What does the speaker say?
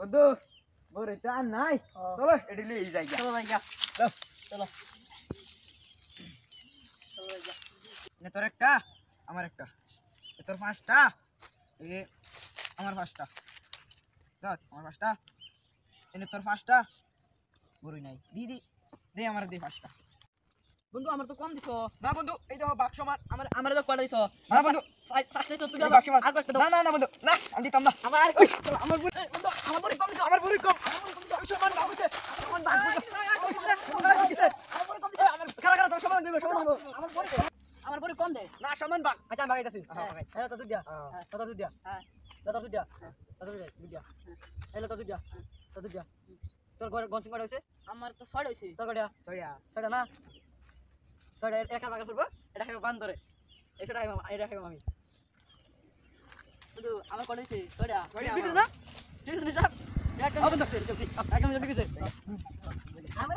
বন্ধু বরে টান নাই চলো এডি লই যাই চলো ভাই যা চলো চলো চলো ভাই যা নে তোর একটা আমার একটা তোর পাঁচটা এ আমার পাঁচটা দেখ আমার পাঁচটা এনে তোর পাঁচটা বড়ই নাই দিদি দে আমার দে পাঁচটা বন্ধু আমার তো কম দিছো না বন্ধু এই দেখো বাক্স আমার আমার আমার তো কয়টা দিছো না বন্ধু ফার্স্টে তো তুই এই বাক্স আমার আর কয়টা দাও না না না বন্ধু না আমি দিতাম না আমার আর ওই, চলো, আমার বড়ি বন্ধু আমার বড়ি কম দিছো আমার বড়ি কম সমান ভাগ হইছে সমান ভাগ হইছে আমার খারা খারা তো সমান দিব আমার বড়ি আমার বড়ি কম দে না সমান ভাগ আচ্ছা আমি ভাগাইতাছি হ্যাঁ তো তুই দিয়া দাদা দুধ দিয়া হ্যাঁ দাদা দুধ দিয়া দাদা দুধ দিয়া এলো তো দুধ দিয়া তো দুধ দিয়া তোর ঘর গঞ্চিং পাড়া হইছে আমার তো 6 হইছে তোর কয়টা ছয়টা না ছয়টা একা ভাগে ফুরবো এটা খাইবো বান ধরে এই ছয়টা খাইবো এটা খাইবো আমি বন্ধু আমার কয়টা হইছে 6টা ঠিক আছে না ঠিক আছে না একদম একদম ঠিক আছে আমার